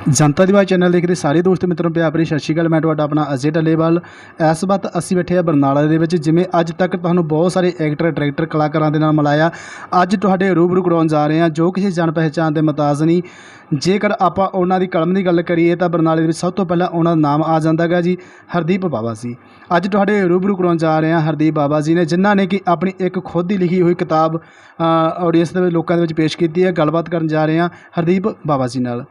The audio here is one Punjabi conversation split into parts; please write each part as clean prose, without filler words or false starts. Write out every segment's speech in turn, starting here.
ਜਨਤਾ ਦੀ ਆਵਾਜ਼ ਚੈਨਲ ਦੇਖ ਰਹੇ ਸਾਰੇ ਦੋਸਤ ਮਿੱਤਰਾਂ ਨੂੰ ਪਿਆਰ ਭਰੀ ਸਤਿ ਸ਼੍ਰੀ ਅਕਾਲ। ਮੈਂ ਤੁਹਾਡਾ ਆਪਣਾ ਅਜੇ ਢੱਲੇਵਾਲ। ਇਸ ਵਕਤ ਅਸੀਂ ਬੈਠੇ ਹਾਂ ਬਰਨਾਲਾ ਦੇ ਵਿੱਚ। ਜਿਵੇਂ ਅੱਜ ਤੱਕ ਤੁਹਾਨੂੰ ਬਹੁਤ ਸਾਰੇ ਐਕਟਰ ਡਾਇਰੈਕਟਰ ਕਲਾਕਾਰਾਂ ਦੇ ਨਾਲ ਮਿਲਾਇਆ, ਅੱਜ ਤੁਹਾਡੇ ਰੂਬਰੂ ਕਰਾਉਣ ਜਾ ਰਹੇ ਹਾਂ ਜੋ ਕਿਸੇ ਜਾਣ ਪਹਿਚਾਣ ਦੇ ਮੁਤਾਜ ਨਹੀਂ। ਜੇਕਰ ਆਪਾਂ ਉਹਨਾਂ ਦੀ ਕਲਮ ਦੀ ਗੱਲ ਕਰੀਏ ਤਾਂ ਬਰਨਾਲੇ ਦੇ ਵਿੱਚ ਸਭ ਤੋਂ ਪਹਿਲਾਂ ਉਹਨਾਂ ਦਾ ਨਾਮ ਆ ਜਾਂਦਾ ਗਾ ਜੀ, ਹਰਦੀਪ ਬਾਵਾ ਜੀ। ਅੱਜ ਤੁਹਾਡੇ ਰੂਬਰੂ ਕਰਾਉਣ ਜਾ ਰਹੇ ਹਾਂ ਹਰਦੀਪ ਬਾਵਾ ਜੀ ਨੇ, ਜਿਨ੍ਹਾਂ ਨੇ ਕਿ ਆਪਣੀ ਇੱਕ ਖੁਦ ਦੀ ਲਿਖੀ ਹੋਈ ਕਿਤਾਬ ਆਡੀਅנס ਦੇ ਵਿੱਚ ਲੋਕਾਂ ਦੇ ਵਿੱਚ ਪੇਸ਼ ਕੀਤੀ ਹੈ। ਗੱਲਬਾਤ ਕਰਨ ਜਾ ਰਹੇ ਹਾਂ ਹਰਦੀਪ ਬਾਵਾ ਜੀ ਨਾਲ।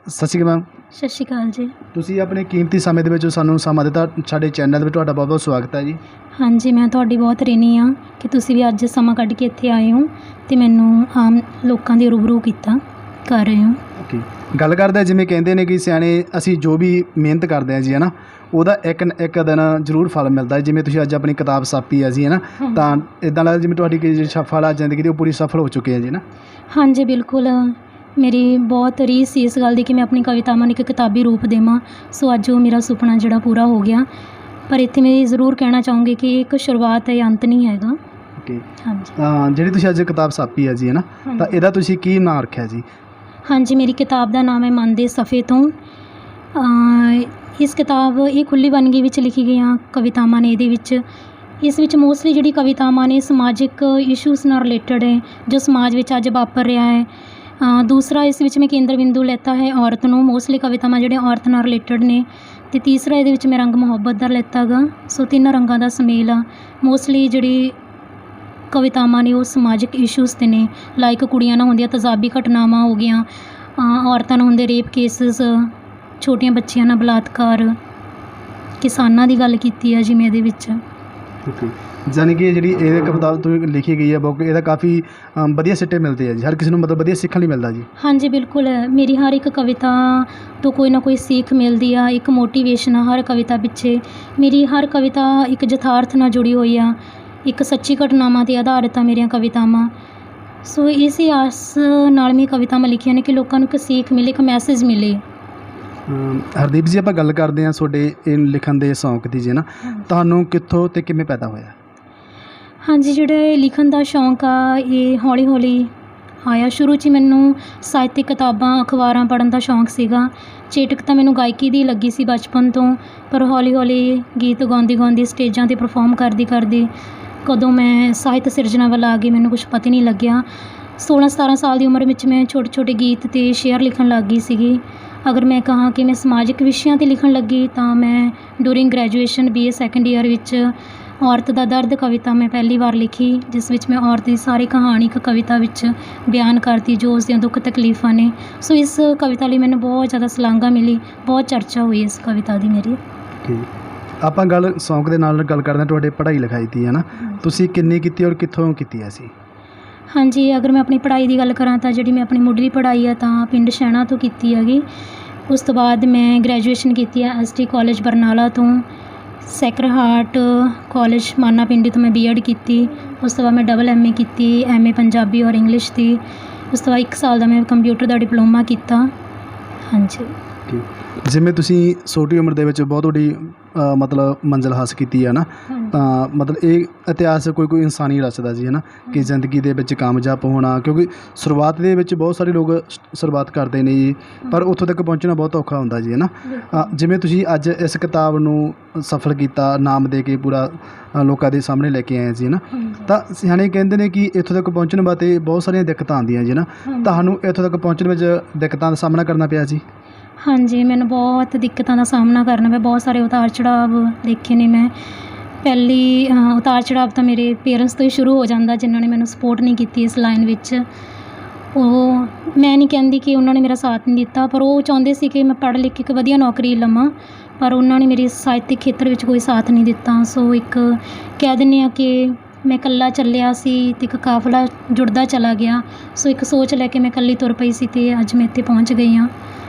ਸਤਿ ਸ਼੍ਰੀ ਅਕਾਲ ਮੈਮ। ਸਤਿ ਸ਼੍ਰੀ ਅਕਾਲ ਜੀ। ਤੁਸੀਂ ਆਪਣੇ ਕੀਮਤੀ ਸਮੇਂ ਦੇ ਵਿੱਚ ਸਾਨੂੰ ਸਮਾਂ ਦਿੱਤਾ, ਸਾਡੇ ਚੈਨਲ ਦੇ ਵਿੱਚ ਤੁਹਾਡਾ ਬਹੁਤ ਬਹੁਤ ਸਵਾਗਤ ਹੈ ਜੀ। ਹਾਂਜੀ, ਮੈਂ ਤੁਹਾਡੀ ਬਹੁਤ ਰਿਣੀ ਹਾਂ ਕਿ ਤੁਸੀਂ ਵੀ ਅੱਜ ਸਮਾਂ ਕੱਢ ਕੇ ਇੱਥੇ ਆਏ ਹੋ ਅਤੇ ਮੈਨੂੰ ਆਮ ਲੋਕਾਂ ਦੇ ਰੂਬਰੂ ਕਰ ਰਹੇ ਹੋ। ਓਕੇ, ਗੱਲ ਕਰਦੇ ਜਿਵੇਂ ਕਹਿੰਦੇ ਨੇ ਕਿ ਸਿਆਣੇ ਅਸੀਂ ਜੋ ਵੀ ਮਿਹਨਤ ਕਰਦੇ ਹਾਂ ਜੀ ਹੈ ਨਾ, ਉਹਦਾ ਇੱਕ ਦਿਨ ਜ਼ਰੂਰ ਫਲ ਮਿਲਦਾ ਹੈ। ਜਿਵੇਂ ਤੁਸੀਂ ਅੱਜ ਆਪਣੀ ਕਿਤਾਬ ਛਾਪੀ ਹੈ ਜੀ ਹੈ ਨਾ, ਤਾਂ ਇੱਦਾਂ ਲੱਗਦਾ ਜਿਵੇਂ ਤੁਹਾਡੀ ਸਫਲ ਆ ਜ਼ਿੰਦਗੀ ਦੀ ਉਹ ਪੂਰੀ ਸਫਲ ਹੋ ਚੁੱਕੀ ਹੈ ਜੀ ਨਾ। ਹਾਂਜੀ ਬਿਲਕੁਲ, ਮੇਰੀ ਬਹੁਤ ਰੀਸ ਸੀ ਇਸ ਗੱਲ ਦੀ ਕਿ ਮੈਂ ਆਪਣੀ ਕਵਿਤਾਵਾਂ ਨੂੰ ਇੱਕ ਕਿਤਾਬੀ ਰੂਪ ਦੇਵਾਂ। ਸੋ ਅੱਜ ਉਹ ਮੇਰਾ ਸੁਪਨਾ ਜਿਹੜਾ ਪੂਰਾ ਹੋ ਗਿਆ। ਪਰ ਇੱਥੇ ਮੈਂ ਜ਼ਰੂਰ ਕਹਿਣਾ ਚਾਹੂੰਗੀ ਕਿ ਇੱਕ ਸ਼ੁਰੂਆਤ ਹੈ, ਅੰਤ ਨਹੀਂ ਹੈਗਾ। ਓਕੇ, ਹਾਂਜੀ। ਜਿਹੜੀ ਤੁਸੀਂ ਅੱਜ ਕਿਤਾਬ ਛਾਪੀ ਹੈ ਜੀ ਹੈ ਨਾ, ਤਾਂ ਇਹਦਾ ਤੁਸੀਂ ਕੀ ਨਾਂ ਰੱਖਿਆ ਜੀ? ਹਾਂਜੀ, ਮੇਰੀ ਕਿਤਾਬ ਦਾ ਨਾਮ ਹੈ ਮਨ ਦੇ ਸਫ਼ੇ ਤੋਂ। ਇਸ ਕਿਤਾਬ ਇਹ ਖੁੱਲ੍ਹੀ ਵੰਨਗੀ ਵਿੱਚ ਲਿਖੀ ਗਈਆਂ ਕਵਿਤਾਵਾਂ ਨੇ। ਇਸ ਵਿੱਚ ਮੋਸਟਲੀ ਜਿਹੜੀ ਕਵਿਤਾਵਾਂ ਨੇ ਸਮਾਜਿਕ ਇਸ਼ੂਜ਼ ਨਾਲ ਰਿਲੇਟਡ ਹੈ, ਜੋ ਸਮਾਜ ਵਿੱਚ ਅੱਜ ਵਾਪਰ ਰਿਹਾ ਹੈ। ਦੂਸਰਾ, ਇਸ ਵਿੱਚ ਮੈਂ ਕੇਂਦਰ ਬਿੰਦੂ ਲੈਤਾ ਹੈ ਔਰਤ ਨੂੰ। ਮੋਸਟਲੀ ਕਵਿਤਾਵਾਂ ਜਿਹੜੀਆਂ ਔਰਤ ਨਾਲ ਰਿਲੇਟਡ ਨੇ। ਅਤੇ ਤੀਸਰਾ, ਇਹਦੇ ਵਿੱਚ ਮੈਂ ਰੰਗ ਮੁਹੱਬਤ ਦਾ ਲੈਤਾ ਗਾ। ਸੋ ਤਿੰਨ ਰੰਗਾਂ ਦਾ ਸੁਮੇਲ ਆ। ਮੋਸਟਲੀ ਜਿਹੜੀ ਕਵਿਤਾਵਾਂ ਨੇ ਉਹ ਸਮਾਜਿਕ ਇਸ਼ੂਜ਼ 'ਤੇ ਨੇ, ਲਾਈਕ ਕੁੜੀਆਂ ਨਾਲ ਹੁੰਦੀਆਂ ਤੇਜ਼ਾਬੀ ਘਟਨਾਵਾਂ ਹੋ ਗਈਆਂ, ਔਰਤਾਂ ਨੂੰ ਹੁੰਦੇ ਰੇਪ ਕੇਸਿਸ, ਛੋਟੀਆਂ ਬੱਚੀਆਂ ਨਾਲ ਬਲਾਤਕਾਰ, ਕਿਸਾਨਾਂ ਦੀ ਗੱਲ ਕੀਤੀ ਹੈ ਜਿਵੇਂ ਇਹਦੇ ਵਿੱਚ। ਓਕੇ, ਯਾਨੀ ਕਿ ਜਿਹੜੀ ਇਹ ਕਿਤਾਬ ਤੋਂ ਲਿਖੀ ਗਈ ਹੈ ਬੁੱਕ, ਇਹਦਾ ਕਾਫੀ ਵਧੀਆ ਸਿੱਟੇ ਮਿਲਦੇ ਆ ਜੀ, ਹਰ ਕਿਸੇ ਨੂੰ ਮਤਲਬ ਵਧੀਆ ਸਿੱਖਣ ਲਈ ਮਿਲਦਾ ਜੀ। ਹਾਂਜੀ ਬਿਲਕੁਲ, ਮੇਰੀ ਹਰ ਇੱਕ ਕਵਿਤਾ ਤੋਂ ਕੋਈ ਨਾ ਕੋਈ ਸੀਖ ਮਿਲਦੀ ਆ, ਇੱਕ ਮੋਟੀਵੇਸ਼ਨ ਆ ਹਰ ਕਵਿਤਾ ਪਿੱਛੇ। ਮੇਰੀ ਹਰ ਕਵਿਤਾ ਇੱਕ ਯਥਾਰਥ ਨਾਲ ਜੁੜੀ ਹੋਈ ਆ, ਇੱਕ ਸੱਚੀ ਘਟਨਾਵਾਂ 'ਤੇ ਆਧਾਰਿਤ ਆ ਮੇਰੀਆਂ ਕਵਿਤਾਵਾਂ। ਸੋ ਇਸੇ ਆਸ ਨਾਲ ਮੈਂ ਕਵਿਤਾਵਾਂ ਲਿਖੀਆਂ ਨੇ ਕਿ ਲੋਕਾਂ ਨੂੰ ਇੱਕ ਸੀਖ ਮਿਲੇ, ਇੱਕ ਮੈਸੇਜ ਮਿਲੇ। ਹਰਦੀਪ ਜੀ, ਆਪਾਂ ਗੱਲ ਕਰਦੇ ਹਾਂ ਤੁਹਾਡੇ ਇਹ ਲਿਖਣ ਦੇ ਸ਼ੌਂਕ ਦੀ ਜੀ ਨਾ, ਤੁਹਾਨੂੰ ਕਿੱਥੋਂ ਅਤੇ ਕਿਵੇਂ ਪੈਦਾ ਹੋਇਆ? ਹਾਂਜੀ, ਜਿਹੜਾ ਇਹ ਲਿਖਣ ਦਾ ਸ਼ੌਂਕ ਆ ਇਹ ਹੌਲੀ ਹੌਲੀ ਆਇਆ। ਸ਼ੁਰੂ 'ਚ ਮੈਨੂੰ ਸਾਹਿਤਕ ਕਿਤਾਬਾਂ ਅਖਬਾਰਾਂ ਪੜ੍ਹਨ ਦਾ ਸ਼ੌਂਕ ਸੀਗਾ। ਚੇਟਕ ਤਾਂ ਮੈਨੂੰ ਗਾਇਕੀ ਦੀ ਲੱਗੀ ਸੀ ਬਚਪਨ ਤੋਂ, ਪਰ ਹੌਲੀ ਹੌਲੀ ਗੀਤ ਗਾਉਂਦੀ ਸਟੇਜਾਂ 'ਤੇ ਪਰਫੋਰਮ ਕਰਦੀ ਕਦੋਂ ਮੈਂ ਸਾਹਿਤ ਸਿਰਜਣਾ ਵੱਲ ਆ ਗਈ ਮੈਨੂੰ ਕੁਛ ਪਤਾ ਨਹੀਂ ਲੱਗਿਆ। 16-17 ਸਾਲ ਦੀ ਉਮਰ ਵਿੱਚ ਮੈਂ ਛੋਟੇ ਛੋਟੇ ਗੀਤ ਅਤੇ ਸ਼ੇਅਰ ਲਿਖਣ ਲੱਗ ਗਈ ਸੀਗੀ। ਅਗਰ ਮੈਂ ਕਹਾਂ ਕਿ ਮੈਂ ਸਮਾਜਿਕ ਵਿਸ਼ਿਆਂ 'ਤੇ ਲਿਖਣ ਲੱਗੀ ਤਾਂ ਮੈਂ during graduation BA second year ਵਿੱਚ ਔਰਤ ਦਾ ਦਰਦ ਕਵਿਤਾ ਮੈਂ ਪਹਿਲੀ ਵਾਰ ਲਿਖੀ, ਜਿਸ ਵਿੱਚ ਮੈਂ ਔਰਤ ਦੀ ਸਾਰੀ ਕਹਾਣੀ ਇੱਕ ਕਵਿਤਾ ਵਿੱਚ ਬਿਆਨ ਕਰਤੀ ਜੋ ਉਸ ਦੀਆਂ ਦੁੱਖ ਤਕਲੀਫਾਂ ਨੇ। ਸੋ ਇਸ ਕਵਿਤਾ ਲਈ ਮੈਨੂੰ ਬਹੁਤ ਜ਼ਿਆਦਾ ਸ਼ਲਾਘਾ ਮਿਲੀ, ਬਹੁਤ ਚਰਚਾ ਹੋਈ ਇਸ ਕਵਿਤਾ ਦੀ ਮੇਰੀ। ਆਪਾਂ ਗੱਲ ਸ਼ੌਂਕ ਦੇ ਨਾਲ ਗੱਲ ਕਰਦੇ ਹਾਂ ਤੁਹਾਡੇ ਪੜ੍ਹਾਈ ਲਿਖਾਈ ਦੀ ਹੈ ਨਾ, ਤੁਸੀਂ ਕਿੰਨੀ ਕੀਤੀ ਔਰ ਕਿੱਥੋਂ ਕੀਤੀ ਹੈ ਸੀ? ਹਾਂਜੀ, ਅਗਰ ਮੈਂ ਆਪਣੀ ਪੜ੍ਹਾਈ ਦੀ ਗੱਲ ਕਰਾਂ ਤਾਂ ਜਿਹੜੀ ਮੈਂ ਆਪਣੀ ਮੁੱਢਲੀ ਪੜ੍ਹਾਈ ਆ ਤਾਂ ਪਿੰਡ ਸ਼ਹਿਣਾ ਤੋਂ ਕੀਤੀ ਹੈਗੀ। ਉਸ ਤੋਂ ਬਾਅਦ ਮੈਂ ਗ੍ਰੈਜੂਏਸ਼ਨ ਕੀਤੀ ਹੈ ST ਕਾਲਜ ਬਰਨਾਲਾ ਤੋਂ, ਸੈਕਰਡ ਹਾਰਟ ਕਾਲਜ ਮਾਨਾ ਪਿੰਡੀ ਤੋਂ ਮੈਂ BEd ਕੀਤੀ। ਉਸ ਤੋਂ ਬਾਅਦ ਮੈਂ ਡਬਲ MA ਕੀਤੀ, MA ਪੰਜਾਬੀ ਔਰ ਇੰਗਲਿਸ਼ ਦੀ। ਉਸ ਤੋਂ ਬਾਅਦ 1 ਸਾਲ ਦਾ ਮੈਂ ਕੰਪਿਊਟਰ ਦਾ ਡਿਪਲੋਮਾ ਕੀਤਾ। ਹਾਂਜੀ, ਜਿਵੇਂ ਤੁਸੀਂ ਛੋਟੀ ਉਮਰ ਦੇ ਵਿੱਚ ਬਹੁਤ ਵੱਡੀ ਮਤਲਬ ਮੰਜ਼ਿਲ ਹਾਸਲ ਕੀਤੀ ਹੈ ਨਾ, ਤਾਂ ਮਤਲਬ ਇਹ ਇਤਿਹਾਸ ਕੋਈ ਇਨਸਾਨ ਹੀ ਰਚਦਾ ਜੀ ਹੈ ਨਾ, ਕਿ ਜ਼ਿੰਦਗੀ ਦੇ ਵਿੱਚ ਕਾਮਯਾਬ ਹੋਣਾ। ਕਿਉਂਕਿ ਸ਼ੁਰੂਆਤ ਦੇ ਵਿੱਚ ਬਹੁਤ ਸਾਰੇ ਲੋਕ ਸ਼ੁਰੂਆਤ ਕਰਦੇ ਨੇ ਜੀ, ਪਰ ਉੱਥੋਂ ਤੱਕ ਪਹੁੰਚਣਾ ਬਹੁਤ ਔਖਾ ਹੁੰਦਾ ਜੀ ਹੈ ਨਾ। ਜਿਵੇਂ ਤੁਸੀਂ ਅੱਜ ਇਸ ਕਿਤਾਬ ਨੂੰ ਸਫਲ ਕੀਤਾ, ਨਾਮ ਦੇ ਕੇ ਪੂਰਾ ਲੋਕਾਂ ਦੇ ਸਾਹਮਣੇ ਲੈ ਕੇ ਆਏ ਜੀ ਹੈ ਨਾ, ਤਾਂ ਸਿਆਣੇ ਕਹਿੰਦੇ ਨੇ ਕਿ ਇੱਥੋਂ ਤੱਕ ਪਹੁੰਚਣ ਵਾਸਤੇ ਬਹੁਤ ਸਾਰੀਆਂ ਦਿੱਕਤਾਂ ਆਉਂਦੀਆਂ ਜੀ ਹੈ ਨਾ, ਤੁਹਾਨੂੰ ਇੱਥੋਂ ਤੱਕ ਪਹੁੰਚਣ ਵਿੱਚ ਦਿੱਕਤਾਂ ਦਾ ਸਾਹਮਣਾ ਕਰਨਾ ਪਿਆ ਜੀ? ਹਾਂਜੀ, ਮੈਨੂੰ ਬਹੁਤ ਦਿੱਕਤਾਂ ਦਾ ਸਾਹਮਣਾ ਕਰਨਾ ਪਿਆ, ਬਹੁਤ ਸਾਰੇ ਉਤਾਰ ਚੜਾਵ ਦੇਖੇ ਨੇ ਮੈਂ। ਪਹਿਲੀ ਉਤਾਰ ਚੜਾਵ ਤਾਂ ਮੇਰੇ ਪੇਰੈਂਟਸ ਤੋਂ ਹੀ ਸ਼ੁਰੂ ਹੋ ਜਾਂਦਾ, ਜਿਨ੍ਹਾਂ ਨੇ ਮੈਨੂੰ ਸਪੋਰਟ ਨਹੀਂ ਕੀਤੀ ਇਸ ਲਾਈਨ ਵਿੱਚ। ਉਹ ਮੈਂ ਨਹੀਂ ਕਹਿੰਦੀ ਕਿ ਉਹਨਾਂ ਨੇ ਮੇਰਾ ਸਾਥ ਨਹੀਂ ਦਿੱਤਾ, ਪਰ ਉਹ ਚਾਹੁੰਦੇ ਸੀ ਕਿ ਮੈਂ ਪੜ੍ਹ ਲਿਖ ਕੇ ਇੱਕ ਵਧੀਆ ਨੌਕਰੀ ਲਵਾਂ, ਪਰ ਉਹਨਾਂ ਨੇ ਮੇਰੇ ਸਾਹਿਤਕ ਖੇਤਰ ਵਿੱਚ ਕੋਈ ਸਾਥ ਨਹੀਂ ਦਿੱਤਾ। ਸੋ ਇੱਕ ਕਹਿ ਦਿੰਦੇ ਹਾਂ ਕਿ ਮੈਂ ਇਕੱਲਾ ਚੱਲਿਆ ਸੀ ਅਤੇ ਇੱਕ ਕਾਫਲਾ ਜੁੜਦਾ ਚਲਾ ਗਿਆ। ਸੋ ਇੱਕ ਸੋਚ ਲੈ ਕੇ ਮੈਂ ਇਕੱਲੀ ਤੁਰ ਪਈ ਸੀ ਅਤੇ ਅੱਜ ਮੈਂ ਇੱਥੇ ਪਹੁੰਚ ਗਈ ਹਾਂ।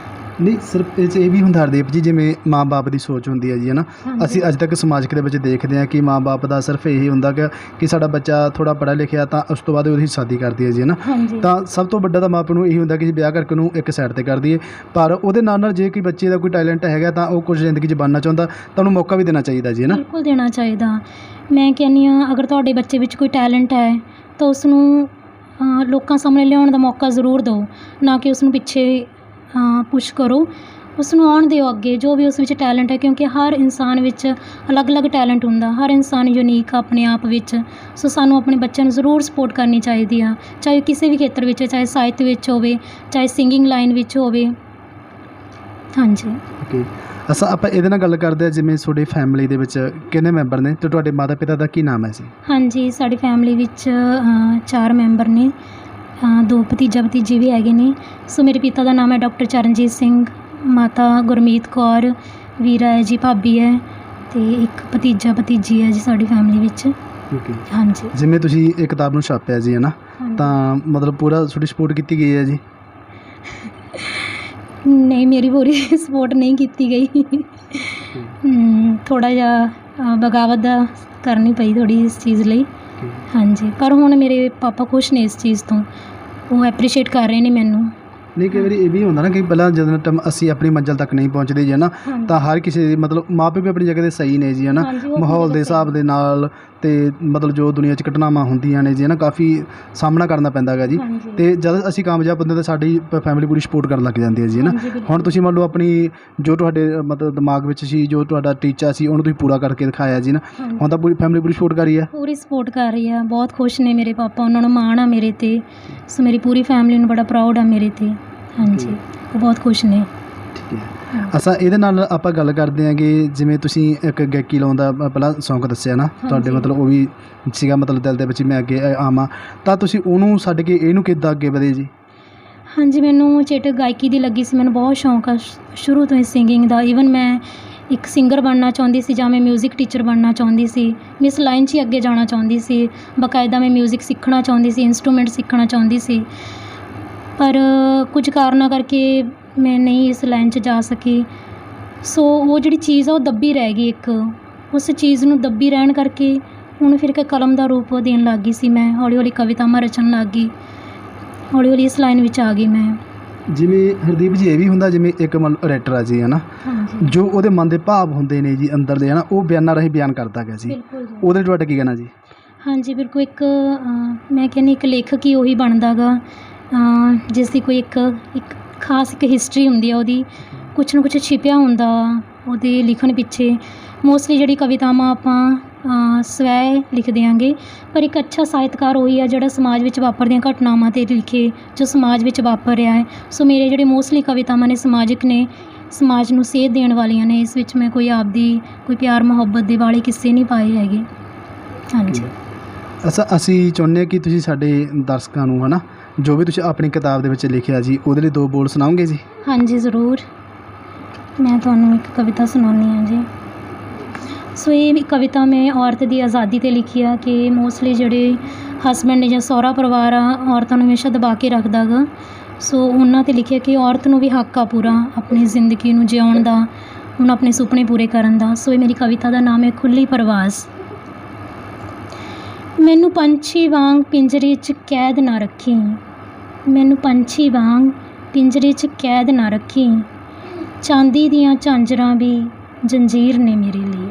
ਨਹੀਂ, ਸਿਰਫ ਇਹ 'ਚ ਇਹ ਵੀ ਹੁੰਦਾ ਹਰਦੀਪ ਜੀ, ਜਿਵੇਂ ਮਾਂ ਬਾਪ ਦੀ ਸੋਚ ਹੁੰਦੀ ਹੈ ਜੀ ਹੈ ਨਾ, ਅਸੀਂ ਅੱਜ ਤੱਕ ਸਮਾਜਿਕ ਦੇ ਵਿੱਚ ਦੇਖਦੇ ਹਾਂ ਕਿ ਮਾਂ ਬਾਪ ਦਾ ਸਿਰਫ ਇਹੀ ਹੁੰਦਾ ਕਿ ਸਾਡਾ ਬੱਚਾ ਥੋੜ੍ਹਾ ਪੜ੍ਹਿਆ ਲਿਖਿਆ ਤਾਂ ਉਸ ਤੋਂ ਬਾਅਦ ਉਹਦੀ ਸ਼ਾਦੀ ਕਰਦੀ ਹੈ ਜੀ ਹੈ ਨਾ। ਤਾਂ ਸਭ ਤੋਂ ਵੱਡਾ ਤਾਂ ਮਾਂ ਪਿਓ ਨੂੰ ਇਹੀ ਹੁੰਦਾ ਕਿ ਜੀ ਵਿਆਹ ਕਰਕੇ ਉਹਨੂੰ ਇੱਕ ਸਾਈਡ 'ਤੇ ਕਰ ਦਈਏ, ਪਰ ਉਹਦੇ ਨਾਲ ਜੇ ਕੋਈ ਬੱਚੇ ਦਾ ਕੋਈ ਟੈਲੈਂਟ ਹੈਗਾ ਤਾਂ ਉਹ ਕੁਝ ਜ਼ਿੰਦਗੀ 'ਚ ਬਣਨਾ ਚਾਹੁੰਦਾ ਤਾਂ ਉਹਨੂੰ ਮੌਕਾ ਵੀ ਦੇਣਾ ਚਾਹੀਦਾ ਜੀ ਹੈ ਨਾ। ਬਿਲਕੁਲ ਦੇਣਾ ਚਾਹੀਦਾ। ਮੈਂ ਕਹਿੰਦੀ ਹਾਂ ਅਗਰ ਤੁਹਾਡੇ ਬੱਚੇ ਵਿੱਚ ਕੋਈ ਟੈਲੈਂਟ ਹੈ ਤਾਂ ਉਸਨੂੰ ਲੋਕਾਂ ਸਾਹਮਣੇ ਲਿਆਉਣ ਦਾ ਮੌਕਾ ਜ਼ਰੂਰ ਦਿਓ, ਨਾ ਕਿ ਉਸਨੂੰ ਪਿੱਛੇ ਪੁਸ਼ ਕਰੋ, ਉਸ ਨੂੰ ਆਉਣ ਦਿਓ ਅੱਗੇ, ਜੋ ਵੀ ਉਸ ਵਿੱਚ ਟੈਲੈਂਟ ਹੈ, ਕਿਉਂਕਿ ਹਰ ਇਨਸਾਨ ਵਿੱਚ ਅਲੱਗ-ਅਲੱਗ ਟੈਲੈਂਟ ਹੁੰਦਾ, ਹਰ ਇਨਸਾਨ ਯੂਨੀਕ ਆ ਆਪਣੇ ਆਪ ਵਿੱਚ। ਸੋ ਸਾਨੂੰ ਆਪਣੇ ਬੱਚਿਆਂ ਨੂੰ ਜ਼ਰੂਰ ਸਪੋਰਟ ਕਰਨੀ ਚਾਹੀਦੀ ਆ, ਚਾਹੇ ਕਿਸੇ ਵੀ ਖੇਤਰ ਵਿੱਚ, ਚਾਹੇ ਸਾਹਿਤ ਵਿੱਚ ਹੋਵੇ, ਚਾਹੇ ਸਿੰਗਿੰਗ ਲਾਈਨ ਵਿੱਚ ਹੋਵੇ। ਹਾਂਜੀ। ਓਕੇ, ਅੱਛਾ ਆਪਾਂ ਇਹਦੇ ਨਾਲ ਗੱਲ ਕਰਦੇ ਹਾਂ, ਜਿਵੇਂ ਤੁਹਾਡੀ ਫੈਮਿਲੀ ਦੇ ਵਿੱਚ ਕਿੰਨੇ ਮੈਂਬਰ ਨੇ ਅਤੇ ਤੁਹਾਡੇ ਮਾਤਾ ਪਿਤਾ ਦਾ ਕੀ ਨਾਮ ਹੈ ਜੀ? ਹਾਂਜੀ, ਸਾਡੀ ਫੈਮਿਲੀ ਵਿੱਚ 4 ਮੈਂਬਰ ਨੇ, 2 ਭਤੀਜਾ ਭਤੀਜੀ ਵੀ ਹੈਗੇ ਨੇ। ਸੋ ਮੇਰੇ ਪਿਤਾ ਦਾ ਨਾਮ ਹੈ ਡਾਕਟਰ ਚਰਨਜੀਤ ਸਿੰਘ, ਮਾਤਾ ਗੁਰਮੀਤ ਕੌਰ, ਵੀਰਾ ਹੈ ਜੀ, ਭਾਬੀ ਹੈ, ਅਤੇ ਇੱਕ ਭਤੀਜਾ ਭਤੀਜੀ ਹੈ ਜੀ ਸਾਡੀ ਫੈਮਿਲੀ ਵਿੱਚ। ਓਕੇ, ਹਾਂਜੀ। ਜਿਵੇਂ ਤੁਸੀਂ ਇਹ ਕਿਤਾਬ ਨੂੰ ਛਾਪਿਆ ਜੀ, ਹੈ ਨਾ, ਹਾਂਜੀ। ਤਾਂ ਮਤਲਬ ਪੂਰਾ ਤੁਹਾਡੀ ਸਪੋਰਟ ਕੀਤੀ ਗਈ ਹੈ ਜੀ? ਨਹੀਂ, ਮੇਰੀ ਪੂਰੀ ਸਪੋਰਟ ਨਹੀਂ ਕੀਤੀ ਗਈ। ਥੋੜ੍ਹਾ ਜਿਹਾ ਬਗਾਵਤ ਦਾ ਕਰਨੀ ਪਈ ਥੋੜ੍ਹੀ ਇਸ ਚੀਜ਼ ਲਈ। ਹਾਂਜੀ, ਪਰ ਹੁਣ ਮੇਰੇ ਪਾਪਾ ਖੁਸ਼ ਨੇ ਇਸ ਚੀਜ਼ ਤੋਂ, ਉਹ ਐਪਰੀਸ਼ੀਏਟ ਕਰ ਰਹੇ ਨੇ ਮੈਨੂੰ। ਨਹੀਂ, ਕਈ ਵਾਰੀ ਇਹ ਵੀ ਹੁੰਦਾ ਨਾ ਕਿ ਪਹਿਲਾਂ ਜਦੋਂ ਟਾਈਮ ਅਸੀਂ ਆਪਣੀ ਮੰਜ਼ਿਲ ਤੱਕ ਨਹੀਂ ਪਹੁੰਚਦੇ ਜੀ, ਹੈ ਨਾ, ਤਾਂ ਹਰ ਕਿਸੇ ਦੀ ਮਤਲਬ ਮਾਂ ਪਿਓ ਵੀ ਆਪਣੀ ਜਗ੍ਹਾ 'ਤੇ ਸਹੀ ਨੇ ਜੀ, ਹੈ ਨਾ, ਹਾਂਜੀ, ਉਹ ਮਾਹੌਲ ਦੇ ਸਹੀ ਹਿਸਾਬ ਦੇ ਨਾਲ, ਅਤੇ ਮਤਲਬ ਜੋ ਦੁਨੀਆ 'ਚ ਘਟਨਾਵਾਂ ਹੁੰਦੀਆਂ ਨੇ ਜੀ, ਹੈ ਨਾ, ਕਾਫੀ ਸਾਹਮਣਾ ਕਰਨਾ ਪੈਂਦਾ ਹੈਗਾ ਜੀ। ਹਾਂਜੀ। ਅਤੇ ਜਦ ਅਸੀਂ ਕਾਮਯਾਬ ਹੁੰਦੇ ਤਾਂ ਸਾਡੀ ਫੈਮਿਲੀ ਪੂਰੀ ਸਪੋਰਟ ਕਰਨ ਲੱਗ ਜਾਂਦੀ ਹੈ ਜੀ, ਹੈ ਨਾ। ਹਾਂਜੀ, ਬਿਲਕੁਲ। ਹੁਣ ਤੁਸੀਂ ਮੰਨ ਲਓ ਆਪਣੀ ਜੋ ਤੁਹਾਡੇ ਮਤਲਬ ਦਿਮਾਗ ਵਿੱਚ ਸੀ, ਜੋ ਤੁਹਾਡਾ ਟੀਚਾ ਸੀ, ਉਹਨੂੰ ਤੁਸੀਂ ਪੂਰਾ ਕਰਕੇ ਦਿਖਾਇਆ ਜੀ ਨਾ, ਹਾਂਜੀ। ਹੁਣ ਤਾਂ ਪੂਰੀ ਫੈਮਿਲੀ ਪੂਰੀ ਸਪੋਰਟ ਕਰ ਰਹੀ ਹੈ? ਪੂਰੀ ਸਪੋਰਟ ਕਰ ਰਹੀ ਆ, ਬਹੁਤ ਖੁਸ਼ ਨੇ ਮੇਰੇ ਪਾਪਾ, ਉਹਨਾਂ ਨੂੰ ਮਾਣ ਆ ਮੇਰੇ 'ਤੇ। ਸੋ ਮੇਰੀ ਪੂਰੀ ਫੈਮਿਲੀ ਨੂੰ ਬੜਾ ਪ੍ਰਾਊਡ ਆ ਮੇਰੇ 'ਤੇ। ਹਾਂਜੀ, ਉਹ ਬਹੁਤ ਖੁਸ਼ ਨੇ। ਠੀਕ ਹੈ। ਅੱਛਾ, ਇਹਦੇ ਨਾਲ ਆਪਾਂ ਗੱਲ ਕਰਦੇ ਹਾਂ ਕਿ ਜਿਵੇਂ ਤੁਸੀਂ ਇੱਕ ਗਾਇਕੀ ਲਾਉਣ ਦਾ ਪਹਿਲਾਂ ਸ਼ੌਂਕ ਦੱਸਿਆ ਨਾ, ਤੁਹਾਡੇ ਹਾਂਜੀ। ਮਤਲਬ ਉਹ ਵੀ ਸੀਗਾ ਮਤਲਬ ਦਿਲ ਦੇ ਵਿੱਚ ਮੈਂ ਅੱਗੇ ਆਵਾਂ, ਤਾਂ ਤੁਸੀਂ ਉਹਨੂੰ ਛੱਡ ਕੇ ਇਹਨੂੰ ਕਿੱਦਾਂ ਅੱਗੇ ਵਧੇ ਜੀ? ਹਾਂਜੀ, ਮੈਨੂੰ ਚੇਟਕ ਗਾਇਕੀ ਦੀ ਲੱਗੀ ਸੀ, ਮੈਨੂੰ ਬਹੁਤ ਸ਼ੌਂਕ ਆ ਸ਼ੁਰੂ ਤੋਂ ਹੀ ਸਿੰਗਿੰਗ ਦਾ। ਈਵਨ ਮੈਂ ਇੱਕ ਸਿੰਗਰ ਬਣਨਾ ਚਾਹੁੰਦੀ ਸੀ, ਜਾਂ ਮੈਂ ਮਿਊਜ਼ਿਕ ਟੀਚਰ ਬਣਨਾ ਚਾਹੁੰਦੀ ਸੀ, ਮੈਂ ਇਸ ਲਾਈਨ 'ਚ ਹੀ ਅੱਗੇ ਜਾਣਾ ਚਾਹੁੰਦੀ ਸੀ। ਬਾਕਾਇਦਾ ਮੈਂ ਮਿਊਜ਼ਿਕ ਸਿੱਖਣਾ ਚਾਹੁੰਦੀ ਸੀ, ਇੰਸਟਰੂਮੈਂਟ ਸਿੱਖਣਾ ਚਾਹੁੰਦੀ ਸੀ, ਪਰ ਕੁਝ ਕਾਰਨਾਂ ਕਰਕੇ ਮੈਂ ਨਹੀਂ ਇਸ ਲਾਈਨ 'ਚ ਜਾ ਸਕੀ। ਸੋ ਉਹ ਜਿਹੜੀ ਚੀਜ਼ ਆ ਉਹ ਦੱਬੀ ਰਹਿ ਗਈ, ਇੱਕ ਉਸ ਚੀਜ਼ ਨੂੰ ਦੱਬੀ ਰਹਿਣ ਕਰਕੇ ਹੁਣ ਫਿਰ ਇੱਕ ਕਲਮ ਦਾ ਰੂਪ ਦੇਣ ਲੱਗ ਗਈ ਸੀ ਮੈਂ, ਹੌਲੀ ਹੌਲੀ ਕਵਿਤਾਵਾਂ ਰਚਣ ਲੱਗ ਗਈ, ਹੌਲੀ ਹੌਲੀ ਇਸ ਲਾਈਨ ਵਿੱਚ ਆ ਗਈ ਮੈਂ। ਜਿਵੇਂ ਹਰਦੀਪ ਜੀ, ਇਹ ਵੀ ਹੁੰਦਾ ਜਿਵੇਂ ਇੱਕ ਰਾਈਟਰ ਆ ਜੀ, ਹੈ ਨਾ, ਹਾਂਜੀ, ਜੋ ਉਹਦੇ ਮਨ ਦੇ ਭਾਵ ਹੁੰਦੇ ਨੇ ਜੀ ਅੰਦਰ ਦੇ, ਹੈ ਨਾ, ਉਹ ਬਿਆਨਾਂ ਰਾਹੀਂ ਬਿਆਨ ਕਰਦਾ ਗਿਆ ਜੀ, ਬਿਲਕੁਲ ਜੀ। ਉਹਦੇ ਤੁਹਾਡਾ ਕੀ ਕਹਿਣਾ ਜੀ? ਹਾਂਜੀ, ਬਿਲਕੁਲ। ਇੱਕ ਮੈਂ ਕਹਿੰਦੀ ਇੱਕ ਲੇਖਕ ਹੀ ਉਹੀ ਬਣਦਾ ਗਾ ਜਿਸ ਦੀ ਕੋਈ ਇੱਕ ਖਾਸ ਇੱਕ ਹਿਸਟਰੀ ਹੁੰਦੀ ਆ, ਉਹਦੀ ਕੁਛ ਨਾ ਕੁਛ ਛਿਪਿਆ ਹੁੰਦਾ ਉਹਦੇ ਲਿਖਣ ਪਿੱਛੇ। ਮੋਸਟਲੀ ਜਿਹੜੀ ਕਵਿਤਾਵਾਂ ਆਪਾਂ ਸਵੈ ਲਿਖਦੇ ਆਂਗੇ, ਪਰ ਇੱਕ ਅੱਛਾ ਸਾਹਿਤਕਾਰ ਉਹੀ ਆ ਜਿਹੜਾ ਸਮਾਜ ਵਿੱਚ ਵਾਪਰਦੀਆਂ ਘਟਨਾਵਾਂ 'ਤੇ ਲਿਖੇ, ਜੋ ਸਮਾਜ ਵਿੱਚ ਵਾਪਰ ਰਿਹਾ ਹੈ। ਸੋ ਮੇਰੇ ਜਿਹੜੇ ਮੋਸਟਲੀ ਕਵਿਤਾਵਾਂ ਨੇ ਸਮਾਜਿਕ ਨੇ, ਸਮਾਜ ਨੂੰ ਸੇਧ ਦੇਣ ਵਾਲੀਆਂ ਨੇ। ਇਸ ਵਿੱਚ ਮੈਂ ਕੋਈ ਆਪਦੀ ਕੋਈ ਪਿਆਰ ਮੁਹੱਬਤ ਦੇ ਵਾਲੇ ਕਿੱਸੇ ਨਹੀਂ ਪਾਏ ਹੈਗੇ। ਹਾਂਜੀ। ਅੱਛਾ, ਅਸੀਂ ਚਾਹੁੰਦੇ ਹਾਂ ਕਿ ਤੁਸੀਂ ਸਾਡੇ ਦਰਸ਼ਕਾਂ ਨੂੰ, ਹੈ ਨਾ, ਜੋ ਵੀ ਤੁਸੀਂ ਆਪਣੀ ਕਿਤਾਬ ਦੇ ਵਿੱਚ ਲਿਖਿਆ ਜੀ, ਉਹਦੇ ਲਈ 2 ਬੋਲ ਸੁਣਾਓਗੇ ਜੀ? ਹਾਂਜੀ, ਜ਼ਰੂਰ। ਮੈਂ ਤੁਹਾਨੂੰ ਇੱਕ ਕਵਿਤਾ ਸੁਣਾਉਂਦੀ ਹਾਂ ਜੀ। ਸੋ ਇਹ ਕਵਿਤਾ ਮੈਂ ਔਰਤ ਦੀ ਆਜ਼ਾਦੀ 'ਤੇ ਲਿਖੀ ਆ ਕਿ ਮੋਸਟਲੀ ਜਿਹੜੇ ਹਸਬੈਂਡ ਨੇ ਜਾਂ ਸਹੁਰਾ ਪਰਿਵਾਰ ਆ, ਔਰਤਾਂ ਨੂੰ ਹਮੇਸ਼ਾ ਦਬਾ ਕੇ ਰੱਖਦਾ ਗਾ। ਸੋ ਉਹਨਾਂ 'ਤੇ ਲਿਖਿਆ ਕਿ ਔਰਤ ਨੂੰ ਵੀ ਹੱਕ ਆ ਪੂਰਾ ਆਪਣੀ ਜ਼ਿੰਦਗੀ ਨੂੰ ਜਿਉਣ ਦਾ, ਹੁਣ ਆਪਣੇ ਸੁਪਨੇ ਪੂਰੇ ਕਰਨ ਦਾ। ਸੋ ਇਹ ਮੇਰੀ ਕਵਿਤਾ ਦਾ ਨਾਮ ਹੈ ਖੁੱਲ੍ਹੀ ਪਰਵਾਜ਼। ਮੈਨੂੰ ਪੰਛੀ ਵਾਂਗ ਪਿੰਜਰੇ 'ਚ ਕੈਦ ਨਾ ਰੱਖੀ, ਮੈਨੂੰ ਪੰਛੀ ਵਾਂਗ ਪਿੰਜਰੇ 'ਚ ਕੈਦ ਨਾ ਰੱਖੀ, ਚਾਂਦੀ ਦੀਆਂ ਝਾਂਜਰਾਂ ਵੀ ਜੰਜੀਰ ਨੇ ਮੇਰੇ ਲਈ।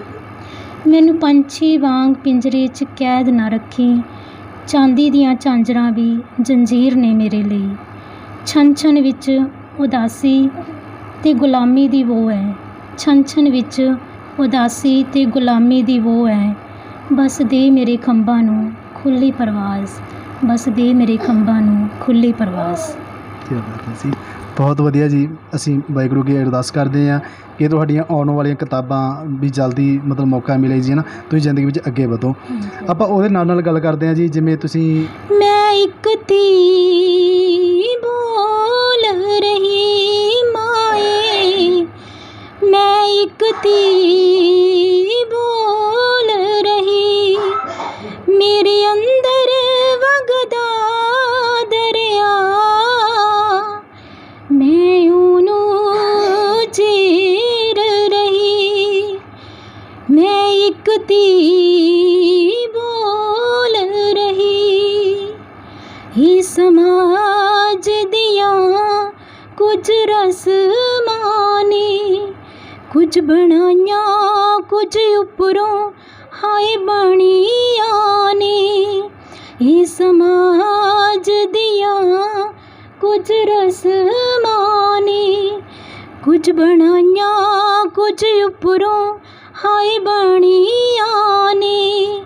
ਮੈਨੂੰ ਪੰਛੀ ਵਾਂਗ ਪਿੰਜਰੇ 'ਚ ਕੈਦ ਨਾ ਰੱਖੀ, ਚਾਂਦੀ ਦੀਆਂ ਝਾਂਜਰਾਂ ਵੀ ਜੰਜੀਰ ਨੇ ਮੇਰੇ ਲਈ। ਛਣ ਛਣ ਵਿੱਚ ਉਦਾਸੀ ਅਤੇ ਗੁਲਾਮੀ ਦੀ ਵੋ ਹੈ, ਛਣ ਛਣ ਵਿੱਚ ਉਦਾਸੀ ਅਤੇ ਗੁਲਾਮੀ ਦੀ ਵੋ ਹੈ। ਬਸ ਦੇ ਮੇਰੇ ਖੰਭਾਂ ਨੂੰ ਖੁੱਲ੍ਹੀ ਪਰਵਾਜ਼, ਬਸ ਦੇ ਮੇਰੇ ਖੰਭਾਂ ਨੂੰ ਖੁੱਲ੍ਹੀ ਪਰਵਾਜ਼। ਕੀ ਬਾਤ ਹੈ ਜੀ, ਬਹੁਤ ਵਧੀਆ ਜੀ। ਅਸੀਂ ਵਾਹਿਗੁਰੂ ਅੱਗੇ ਅਰਦਾਸ ਕਰਦੇ ਹਾਂ ਕਿ ਤੁਹਾਡੀਆਂ ਆਉਣ ਵਾਲੀਆਂ ਕਿਤਾਬਾਂ ਵੀ ਜਲਦੀ ਮਤਲਬ ਮੌਕਾ ਮਿਲੇ ਜੀ, ਹੈ ਨਾ, ਤੁਸੀਂ ਜ਼ਿੰਦਗੀ ਵਿੱਚ ਅੱਗੇ ਵਧੋ। ਆਪਾਂ ਉਹਦੇ ਨਾਲ ਨਾਲ ਗੱਲ ਕਰਦੇ ਹਾਂ ਜੀ, ਜਿਵੇਂ ਤੁਸੀਂ ਮੈਂ ਇੱਕ ਧੀ ਬੋਲ ਰਹੀ ਮਾਏ, ਮੈਂ ਇੱਕ ਧੀ ਬੋਲ ਰਹੀ, ਮੇਰੇ ਅੰਦਰ ਵਗਦਾ ਦਰਿਆ, ਮੈਂ ਉਹਨੂੰ ਚੀਰ ਰਹੀ। ਮੈਂ ਇੱਕ ਧੀ ਬੋਲ ਰਹੀ, ਹੀ ਸਮਾਜ ਦੀਆਂ ਕੁਝ ਰਸਮਾਂ ਨੇ, ਕੁਝ ਬਣਾਈਆਂ ਕੁਝ ਉੱਪਰੋਂ ਹਾਏ ਬਣੀਆਂ ਨੇ। ਇਹ ਸਮਾਜ ਦੀਆਂ ਕੁਝ ਰਸਮਾਂ ਨੇ, ਕੁਝ ਬਣਾਈਆਂ ਕੁਝ ਉੱਪਰੋਂ ਹਾਏ ਬਣੀਆਂ ਨੇ।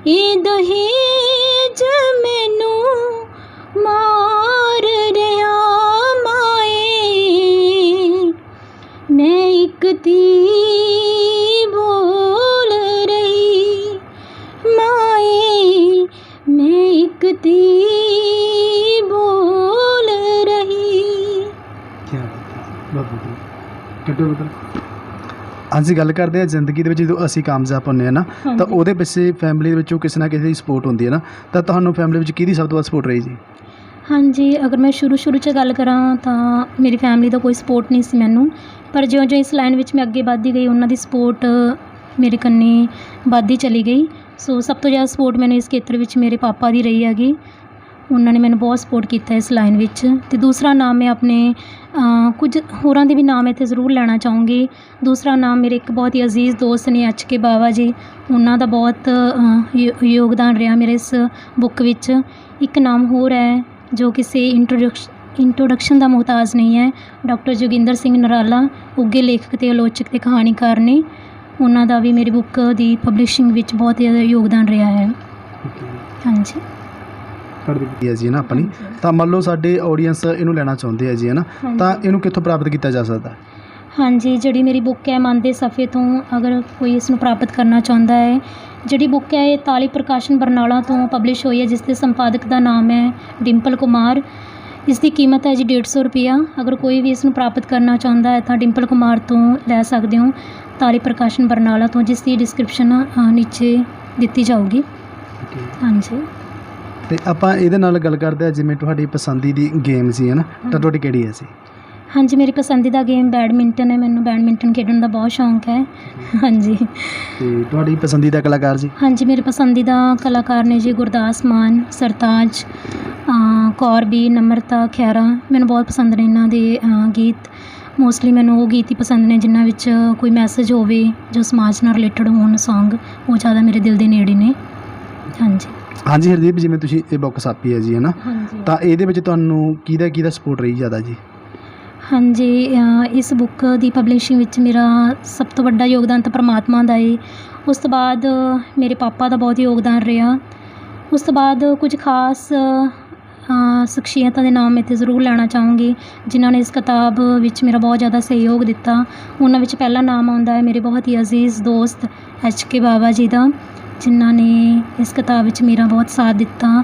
ਇਹ ਦਹੇਜ ਮੈਨੂੰ ਮਾਰ ਰਿਹਾ ਮਾਏ, ਮੈਂ ਇੱਕ ਧੀ ਬੋਲ ਰਹੀ ਮਾਏ, ਮੈਂ ਇੱਕ ਧੀ ਬੋਲ ਰਹੀ। ਕੀ ਬਹੁਤ ਵਧੀਆ ਕਿੱਟੋ ਬਤਲ। ਅਸੀਂ ਗੱਲ ਕਰਦੇ ਹਾਂ ਜ਼ਿੰਦਗੀ ਦੇ ਵਿੱਚ ਜਦੋਂ ਅਸੀਂ ਕਾਮਯਾਬ ਹੁੰਦੇ ਹਾਂ ਨਾ ਤਾਂ ਹਾਂਜੀ। ਉਹਦੇ ਪਿੱਛੇ ਫੈਮਿਲੀ ਦੇ ਵਿੱਚੋਂ ਕਿਸੇ ਨਾ ਕਿਸੇ ਦੀ ਸਪੋਰਟ ਹੁੰਦੀ ਹੈ ਨਾ, ਤਾਂ ਤੁਹਾਨੂੰ ਫੈਮਿਲੀ ਵਿੱਚ ਕਿਹਦੀ ਸਭ ਤੋਂ ਵੱਧ ਸਪੋਰਟ ਰਹੀ ਜੀ? ਹਾਂਜੀ, ਅਗਰ ਮੈਂ ਸ਼ੁਰੂ 'ਚ ਗੱਲ ਕਰਾਂ ਤਾਂ ਮੇਰੀ ਫੈਮਿਲੀ ਦਾ ਕੋਈ ਸਪੋਰਟ ਨਹੀਂ ਸੀ ਮੈਨੂੰ, ਪਰ ਜਿਉਂ-ਜਿਉਂ ਇਸ ਲਾਈਨ ਵਿੱਚ ਮੈਂ ਅੱਗੇ ਵੱਧਦੀ ਗਈ ਉਹਨਾਂ ਦੀ ਸਪੋਰਟ ਮੇਰੇ ਕੰਨੀ ਵੱਧਦੀ ਚਲੀ ਗਈ। ਸੋ ਸਭ ਤੋਂ ਜ਼ਿਆਦਾ ਸਪੋਰਟ ਮੈਨੂੰ ਇਸ ਖੇਤਰ ਵਿੱਚ ਮੇਰੇ ਪਾਪਾ ਦੀ ਰਹੀ ਹੈਗੀ। ਉਹਨਾਂ ਨੇ ਮੈਨੂੰ ਬਹੁਤ ਸਪੋਰਟ ਕੀਤਾ ਇਸ ਲਾਈਨ ਵਿੱਚ। ਅਤੇ ਦੂਸਰਾ ਨਾਮ ਮੈਂ ਆਪਣੇ ਕੁਝ ਹੋਰਾਂ ਦੇ ਵੀ ਨਾਮ ਇੱਥੇ ਜ਼ਰੂਰ ਲੈਣਾ ਚਾਹੂੰਗੀ। ਦੂਸਰਾ ਨਾਮ ਮੇਰੇ ਇੱਕ ਬਹੁਤ ਹੀ ਅਜ਼ੀਜ਼ ਦੋਸਤ ਨੇ HK ਬਾਵਾ ਜੀ, ਉਹਨਾਂ ਦਾ ਬਹੁਤ ਯੋਗਦਾਨ ਰਿਹਾ ਮੇਰੇ ਇਸ ਬੁੱਕ ਵਿੱਚ। ਇੱਕ ਨਾਮ ਹੋਰ ਹੈ ਜੋ ਕਿਸੇ ਇੰਟਰੋਡਕਸ਼ਨ ਦਾ ਮੁਹਤਾਜ ਨਹੀਂ ਹੈ, ਡਾਕਟਰ ਜੋਗਿੰਦਰ ਸਿੰਘ ਨਰਾਲਾ, ਉੱਘੇ ਲੇਖਕ ਅਤੇ ਆਲੋਚਕ ਅਤੇ ਕਹਾਣੀਕਾਰ ਨੇ। ਉਹਨਾਂ ਦਾ ਵੀ ਮੇਰੀ ਬੁੱਕ ਦੀ ਪਬਲਿਸ਼ਿੰਗ ਵਿੱਚ ਬਹੁਤ ਜ਼ਿਆਦਾ ਯੋਗਦਾਨ ਰਿਹਾ ਹੈ। ਹਾਂਜੀ ਪੜ੍ਹਦੀ ਹੈ ਜੀ ਨਾ ਆਪਣੀ, ਤਾਂ ਮੰਨ ਲਓ ਸਾਡੇ ਆਡੀਅנס ਇਹਨੂੰ ਲੈਣਾ ਚਾਹੁੰਦੇ ਆ ਜੀ ਹੈ ਨਾ, ਤਾਂ ਇਹਨੂੰ ਕਿੱਥੋਂ ਪ੍ਰਾਪਤ ਕੀਤਾ ਜਾ ਸਕਦਾ? ਹਾਂਜੀ, ਜਿਹੜੀ ਮੇਰੀ ਬੁੱਕ ਹੈ ਮਨ ਦੇ ਸਫ਼ੇ ਤੋਂ, ਅਗਰ ਕੋਈ ਇਸ ਨੂੰ ਪ੍ਰਾਪਤ ਕਰਨਾ ਚਾਹੁੰਦਾ ਹੈ, ਜਿਹੜੀ ਬੁੱਕ ਹੈ ਇਹ ਤਾਲੀ ਪ੍ਰਕਾਸ਼ਨ ਬਰਨਾਲਾ ਤੋਂ ਪਬਲਿਸ਼ ਹੋਈ ਹੈ, ਜਿਸ ਦੇ ਸੰਪਾਦਕ ਦਾ ਨਾਮ ਹੈ ਡਿੰਪਲ ਕੁਮਾਰ। ਇਸ ਦੀ ਕੀਮਤ ਹੈ ਜੀ 150 ਰੁਪਇਆ। ਅਗਰ ਕੋਈ ਵੀ ਇਸ ਨੂੰ ਪ੍ਰਾਪਤ ਕਰਨਾ ਚਾਹੁੰਦਾ ਹੈ ਤਾਂ ਡਿੰਪਲ ਕੁਮਾਰ ਤੋਂ ਲੈ ਸਕਦੇ ਹੋ, ਤਾਲੀ ਪ੍ਰਕਾਸ਼ਨ ਬਰਨਾਲਾ ਤੋਂ, ਜਿਸ ਦੀ ਡਿਸਕ੍ਰਿਪਸ਼ਨ ਨੀਚੇ ਦਿੱਤੀ ਜਾਊਗੀ। ਹਾਂਜੀ, ਅਤੇ ਆਪਾਂ ਇਹਦੇ ਨਾਲ ਗੱਲ ਕਰਦੇ ਹਾਂ, ਜਿਵੇਂ ਤੁਹਾਡੀ ਪਸੰਦੀ ਦੀ ਗੇਮ ਸੀ ਹੈ ਨਾ, ਤਾਂ ਤੁਹਾਡੀ ਕਿਹੜੀ ਹੈ ਸੀ? ਹਾਂਜੀ, ਮੇਰੀ ਪਸੰਦੀਦਾ ਗੇਮ ਬੈਡਮਿੰਟਨ ਹੈ। ਮੈਨੂੰ ਬੈਡਮਿੰਟਨ ਖੇਡਣ ਦਾ ਬਹੁਤ ਸ਼ੌਂਕ ਹੈ। ਹਾਂਜੀ। ਅਤੇ ਤੁਹਾਡੀ ਪਸੰਦੀਦਾ ਕਲਾਕਾਰ ਜੀ? ਹਾਂਜੀ, ਮੇਰੇ ਪਸੰਦੀਦਾ ਕਲਾਕਾਰ ਨੇ ਜੀ ਗੁਰਦਾਸ ਮਾਨ, ਸਰਤਾਜ ਕੌਰ ਵੀ, ਨਮਰਤਾ ਖਹਿਰਾ। ਮੈਨੂੰ ਬਹੁਤ ਪਸੰਦ ਨੇ ਇਹਨਾਂ ਦੇ ਗੀਤ। ਮੋਸਟਲੀ ਮੈਨੂੰ ਉਹ ਗੀਤ ਹੀ ਪਸੰਦ ਨੇ ਜਿਨ੍ਹਾਂ ਵਿੱਚ ਕੋਈ ਮੈਸੇਜ ਹੋਵੇ, ਜੋ ਸਮਾਜ ਨਾਲ ਰਿਲੇਟਡ ਹੋਣ। ਸੌਂਗ ਉਹ ਜ਼ਿਆਦਾ ਮੇਰੇ ਦਿਲ ਦੇ ਨੇੜੇ ਨੇ। ਹਾਂਜੀ ਹਾਂਜੀ ਹਰਦੀਪ, ਜਿਵੇਂ ਤੁਸੀਂ ਇਹ ਬੁੱਕ ਛਾਪੀ ਹੈ ਜੀ ਹੈ ਨਾ, ਹਾਂਜੀ ਤਾਂ ਇਹਦੇ ਵਿੱਚ ਤੁਹਾਨੂੰ ਕਿਹਦਾ ਸਪੋਰਟ ਰਹੀ ਜ਼ਿਆਦਾ ਜੀ? ਹਾਂਜੀ, ਇਸ ਬੁੱਕ ਦੀ ਪਬਲਿਸ਼ਿੰਗ ਵਿੱਚ ਮੇਰਾ ਸਭ ਤੋਂ ਵੱਡਾ ਯੋਗਦਾਨ ਤਾਂ ਪਰਮਾਤਮਾ ਦਾ ਹੈ। ਉਸ ਤੋਂ ਬਾਅਦ ਮੇਰੇ ਪਾਪਾ ਦਾ ਬਹੁਤ ਯੋਗਦਾਨ ਰਿਹਾ। ਉਸ ਤੋਂ ਬਾਅਦ ਕੁਝ ਖਾਸ ਸ਼ਖਸੀਅਤਾਂ ਦੇ ਨਾਮ ਇੱਥੇ ਜ਼ਰੂਰ ਲੈਣਾ ਚਾਹੂੰਗੀ, ਜਿਨ੍ਹਾਂ ਨੇ ਇਸ ਕਿਤਾਬ ਵਿੱਚ ਮੇਰਾ ਬਹੁਤ ਜ਼ਿਆਦਾ ਸਹਿਯੋਗ ਦਿੱਤਾ। ਉਹਨਾਂ ਵਿੱਚ ਪਹਿਲਾ ਨਾਮ ਆਉਂਦਾ ਹੈ ਮੇਰੇ ਬਹੁਤ ਹੀ ਅਜ਼ੀਜ਼ ਦੋਸਤ HK ਬਾਵਾ ਜੀ ਦਾ, ਜਿਨ੍ਹਾਂ ਨੇ ਇਸ ਕਿਤਾਬ ਵਿੱਚ ਮੇਰਾ ਬਹੁਤ ਸਾਥ ਦਿੱਤਾ।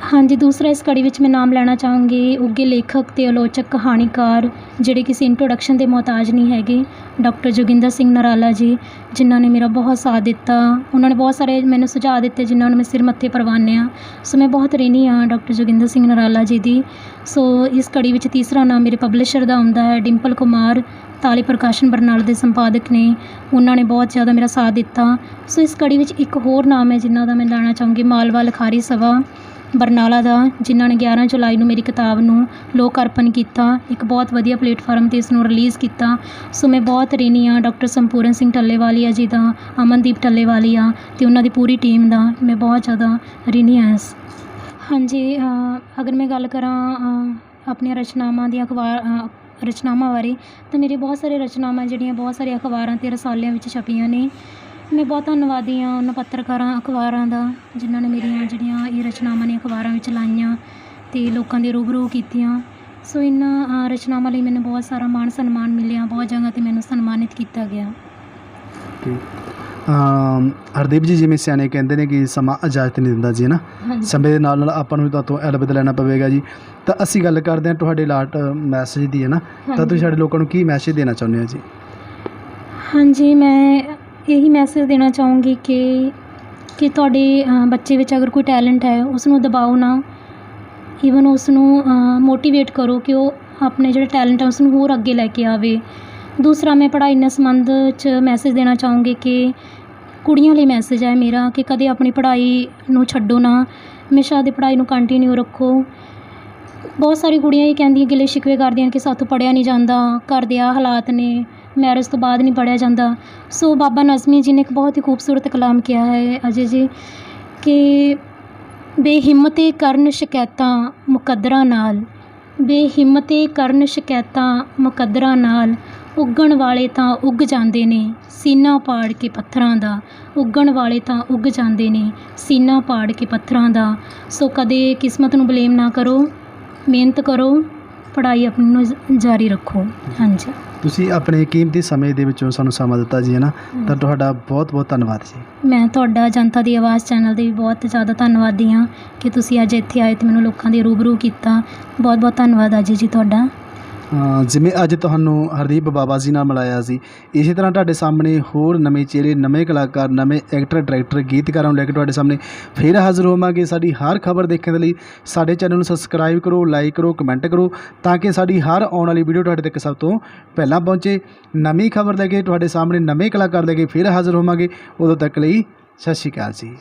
ਹਾਂਜੀ, ਦੂਸਰਾ ਇਸ ਕੜੀ ਵਿੱਚ ਮੈਂ ਨਾਮ ਲੈਣਾ ਚਾਹੂੰਗੀ ਉੱਘੇ ਲੇਖਕ ਅਤੇ ਆਲੋਚਕ ਕਹਾਣੀਕਾਰ, ਜਿਹੜੇ ਕਿਸੇ ਇੰਟਰੋਡਕਸ਼ਨ ਦੇ ਮੁਹਤਾਜ ਨਹੀਂ ਹੈਗੇ, ਡਾਕਟਰ ਜੋਗਿੰਦਰ ਸਿੰਘ ਨਰਾਲਾ ਜੀ, ਜਿਨ੍ਹਾਂ ਨੇ ਮੇਰਾ ਬਹੁਤ ਸਾਥ ਦਿੱਤਾ। ਉਹਨਾਂ ਨੇ ਬਹੁਤ ਸਾਰੇ ਮੈਨੂੰ ਸੁਝਾਅ ਦਿੱਤੇ, ਜਿਨ੍ਹਾਂ ਨੂੰ ਮੈਂ ਸਿਰ ਮੱਥੇ ਪ੍ਰਵਾਨਿਆ ਹਾਂ। ਸੋ ਮੈਂ ਬਹੁਤ ਰਿਣੀ ਹਾਂ ਡਾਕਟਰ ਜੋਗਿੰਦਰ ਸਿੰਘ ਨਰਾਲਾ ਜੀ ਦੀ। ਸੋ ਇਸ ਕੜੀ ਵਿੱਚ ਤੀਸਰਾ ਨਾਮ ਮੇਰੇ ਪਬਲਿਸ਼ਰ ਦਾ ਆਉਂਦਾ ਹੈ ਡਿੰਪਲ ਕੁਮਾਰ, ਤਾਲੀ ਪ੍ਰਕਾਸ਼ਨ ਬਰਨਾਲਾ ਦੇ ਸੰਪਾਦਕ ਨੇ। ਉਹਨਾਂ ਨੇ ਬਹੁਤ ਜ਼ਿਆਦਾ ਮੇਰਾ ਸਾਥ ਦਿੱਤਾ। ਸੋ ਇਸ ਕੜੀ ਵਿੱਚ ਇੱਕ ਹੋਰ ਨਾਮ ਹੈ ਜਿਨ੍ਹਾਂ ਦਾ ਮੈਂ ਲੈਣਾ ਚਾਹੂੰਗੀ, ਮਾਲਵਾ ਲਿਖਾਰੀ ਸਭਾ ਬਰਨਾਲਾ ਦਾ, ਜਿਨ੍ਹਾਂ ਨੇ 11 ਜੁਲਾਈ ਨੂੰ ਮੇਰੀ ਕਿਤਾਬ ਨੂੰ ਲੋਕ ਅਰਪਣ ਕੀਤਾ, ਇੱਕ ਬਹੁਤ ਵਧੀਆ ਪਲੇਟਫਾਰਮ 'ਤੇ ਇਸ ਨੂੰ ਰਿਲੀਜ਼ ਕੀਤਾ। ਸੋ ਮੈਂ ਬਹੁਤ ਰਿਣੀ ਹਾਂ ਡਾਕਟਰ ਸੰਪੂਰਨ ਸਿੰਘ ਟੱਲੇਵਾਲੀਆ ਜੀ ਦਾ, ਅਮਨਦੀਪ ਟੱਲੇਵਾਲੀਆ ਅਤੇ ਉਹਨਾਂ ਦੀ ਪੂਰੀ ਟੀਮ ਦਾ। ਮੈਂ ਬਹੁਤ ਜ਼ਿਆਦਾ ਰਿਣੀ ਹਾਂ ਇਸ। ਹਾਂਜੀ, ਅਗਰ ਮੈਂ ਗੱਲ ਕਰਾਂ ਆਪਣੀਆਂ ਰਚਨਾਵਾਂ ਦੀਆਂ ਰਚਨਾਵਾਂ ਬਾਰੇ, ਤਾਂ ਮੇਰੀਆਂ ਬਹੁਤ ਸਾਰੀਆਂ ਰਚਨਾਵਾਂ ਜਿਹੜੀਆਂ ਬਹੁਤ ਸਾਰੇ ਅਖਬਾਰਾਂ ਅਤੇ ਰਸਾਲਿਆਂ ਵਿੱਚ ਛਪੀਆਂ ਨੇ। ਮੈਂ ਬਹੁਤ ਧੰਨਵਾਦੀ ਹਾਂ ਉਹਨਾਂ ਪੱਤਰਕਾਰਾਂ, ਅਖਬਾਰਾਂ ਦਾ, ਜਿਨ੍ਹਾਂ ਨੇ ਮੇਰੀਆਂ ਜਿਹੜੀਆਂ ਇਹ ਰਚਨਾਵਾਂ ਨੇ ਅਖਬਾਰਾਂ ਵਿੱਚ ਲਾਈਆਂ ਅਤੇ ਲੋਕਾਂ ਦੇ ਰੂਬਰੂ ਕੀਤੀਆਂ। ਸੋ ਇਹਨਾਂ ਰਚਨਾਵਾਂ ਲਈ ਮੈਨੂੰ ਬਹੁਤ ਸਾਰਾ ਮਾਣ ਸਨਮਾਨ ਮਿਲਿਆ, ਬਹੁਤ ਜਗ੍ਹਾ 'ਤੇ ਮੈਨੂੰ ਸਨਮਾਨਿਤ ਕੀਤਾ ਗਿਆ। ਹਰਦੀਪ ਜੀ, ਜਿਵੇਂ ਸਿਆਣੇ ਕਹਿੰਦੇ ਨੇ ਕਿ ਸਮਾਂ ਇਜਾਜ਼ਤ ਨਹੀਂ ਦਿੰਦਾ ਜੀ ਹੈ ਨਾ, ਸਮੇਂ ਦੇ ਨਾਲ ਆਪਾਂ ਨੂੰ ਤੁਹਾਤੋਂ ਅਲਵਿਦਾ ਲੈਣਾ ਪਵੇਗਾ ਜੀ। ਤਾਂ ਅਸੀਂ ਗੱਲ ਕਰਦੇ ਹਾਂ ਤੁਹਾਡੇ ਲਾਟ ਮੈਸੇਜ ਦੀ ਹੈ ਨਾ, ਤਾਂ ਤੁਸੀਂ ਸਾਡੇ ਲੋਕਾਂ ਨੂੰ ਕੀ ਮੈਸੇਜ ਦੇਣਾ ਚਾਹੁੰਦੇ ਹੋ ਜੀ? ਹਾਂਜੀ, ਮੈਂ ਇਹੀ ਮੈਸੇਜ ਦੇਣਾ ਚਾਹੂੰਗੀ ਕਿ ਤੁਹਾਡੇ ਬੱਚੇ ਵਿੱਚ ਅਗਰ ਕੋਈ ਟੈਲੈਂਟ ਹੈ, ਉਸ ਨੂੰ ਦਬਾਓ ਨਾ। ਈਵਨ ਉਸ ਨੂੰ ਮੋਟੀਵੇਟ ਕਰੋ ਕਿ ਉਹ ਆਪਣੇ ਜਿਹੜੇ ਟੈਲੈਂਟ ਹੈ ਉਸ ਨੂੰ ਹੋਰ ਅੱਗੇ ਲੈ ਕੇ ਆਵੇ। ਦੂਸਰਾ, ਮੈਂ ਪੜ੍ਹਾਈ ਨਾਲ ਸੰਬੰਧ 'ਚ ਮੈਸੇਜ ਦੇਣਾ ਚਾਹੂੰਗੀ ਕਿ ਕੁੜੀਆਂ ਲਈ ਮੈਸੇਜ ਹੈ ਮੇਰਾ ਕਿ ਕਦੇ ਆਪਣੀ ਪੜ੍ਹਾਈ ਨੂੰ ਛੱਡੋ ਨਾ, ਹਮੇਸ਼ਾ ਆਪਣੀ ਪੜ੍ਹਾਈ ਨੂੰ ਕੰਟੀਨਿਊ ਰੱਖੋ। ਬਹੁਤ ਸਾਰੀ ਕੁੜੀਆਂ ਇਹ ਕਹਿੰਦੀਆਂ, ਗਿਲੇ ਸ਼ਿਕਵੇ ਕਰਦੀਆਂ ਕਿ ਸਾਥੋਂ ਪੜ੍ਹਿਆ ਨਹੀਂ ਜਾਂਦਾ, ਘਰ ਦੇ ਆਹ ਹਾਲਾਤ ਨੇ, ਮੈਰਿਜ ਤੋਂ ਬਾਅਦ ਨਹੀਂ ਪੜ੍ਹਿਆ ਜਾਂਦਾ। ਸੋ ਬਾਬਾ ਨਜ਼ਮੀ ਜੀ ਨੇ ਇੱਕ ਬਹੁਤ ਹੀ ਖੂਬਸੂਰਤ ਕਲਾਮ ਕਿਹਾ ਹੈ ਅਜੇ ਜੀ, ਕਿ ਬੇਹਿੰਮਤੇ ਕਰਨ ਸ਼ਿਕਾਇਤਾਂ ਮੁਕੱਦਰਾਂ ਨਾਲ, ਬੇਹਿੰਮਤੇ ਕਰਨ ਸ਼ਿਕਾਇਤਾਂ ਮੁਕੱਦਰਾਂ ਨਾਲ, ਉੱਗਣ ਵਾਲੇ ਤਾਂ ਉੱਗ ਜਾਂਦੇ ਨੇ ਸੀਨਾ ਪਾੜ ਕੇ ਪੱਥਰਾਂ ਦਾ, ਉੱਗਣ ਵਾਲੇ ਤਾਂ ਉੱਗ ਜਾਂਦੇ ਨੇ ਸੀਨਾ ਪਾੜ ਕੇ ਪੱਥਰਾਂ ਦਾ। ਸੋ ਕਦੇ ਕਿਸਮਤ ਨੂੰ ਬਲੇਮ ਨਾ ਕਰੋ, ਮਿਹਨਤ ਕਰੋ, ਪੜ੍ਹਾਈ ਆਪਣੀ ਨੂੰ ਜਾਰੀ ਰੱਖੋ। ਹਾਂਜੀ, ਤੁਸੀਂ ਆਪਣੇ ਕੀਮਤੀ ਸਮੇਂ ਦੇ ਵਿੱਚੋਂ ਸਾਨੂੰ ਸਮਾਂ ਦਿੱਤਾ ਜੀ, ਹੈ ਨਾ, ਤਾਂ ਤੁਹਾਡਾ ਬਹੁਤ ਬਹੁਤ ਧੰਨਵਾਦ ਜੀ। ਮੈਂ ਤੁਹਾਡਾ ਜਨਤਾ ਦੀ ਆਵਾਜ਼ ਚੈਨਲ ਦੇ ਵੀ ਬਹੁਤ ਜ਼ਿਆਦਾ ਧੰਨਵਾਦੀ ਹਾਂ ਕਿ ਤੁਸੀਂ ਅੱਜ ਇੱਥੇ ਆਏ ਅਤੇ ਮੈਨੂੰ ਲੋਕਾਂ ਦੇ ਰੂਬਰੂ ਕੀਤਾ। ਬਹੁਤ ਬਹੁਤ ਧੰਨਵਾਦ ਅਜੇ ਜੀ ਤੁਹਾਡਾ। ਜਿਵੇਂ ਅੱਜ ਤੁਹਾਨੂੰ ਹਰਦੀਪ ਬਾਬਾ ਜੀ ਨਾਲ ਮਿਲਾਇਆ ਸੀ, ਇਸੇ ਤਰ੍ਹਾਂ ਤੁਹਾਡੇ ਸਾਹਮਣੇ ਹੋਰ ਨਵੇਂ ਚਿਹਰੇ, ਨਵੇਂ ਕਲਾਕਾਰ, ਨਵੇਂ ਐਕਟਰ, ਡਾਇਰੈਕਟਰ, ਗੀਤਕਾਰਾਂ ਨੂੰ ਲੈ ਕੇ ਤੁਹਾਡੇ ਸਾਹਮਣੇ ਫਿਰ ਹਾਜ਼ਰ ਹੋਵਾਂਗੇ। ਸਾਡੀ ਹਰ ਖਬਰ ਦੇਖਣ ਦੇ ਲਈ ਸਾਡੇ ਚੈਨਲ ਨੂੰ ਸਬਸਕ੍ਰਾਈਬ ਕਰੋ, ਲਾਈਕ ਕਰੋ, ਕਮੈਂਟ ਕਰੋ, ਤਾਂ ਕਿ ਸਾਡੀ ਹਰ ਆਉਣ ਵਾਲੀ ਵੀਡੀਓ ਤੁਹਾਡੇ ਤੱਕ ਸਭ ਤੋਂ ਪਹਿਲਾਂ ਪਹੁੰਚੇ। ਨਵੀਂ ਖਬਰ ਲੈ ਕੇ ਤੁਹਾਡੇ ਸਾਹਮਣੇ ਨਵੇਂ ਕਲਾਕਾਰ ਲੈ ਕੇ ਫਿਰ ਹਾਜ਼ਰ ਹੋਵਾਂਗੇ। ਉਦੋਂ ਤੱਕ ਲਈ ਸਤਿ ਸ਼੍ਰੀ ਅਕਾਲ ਜੀ।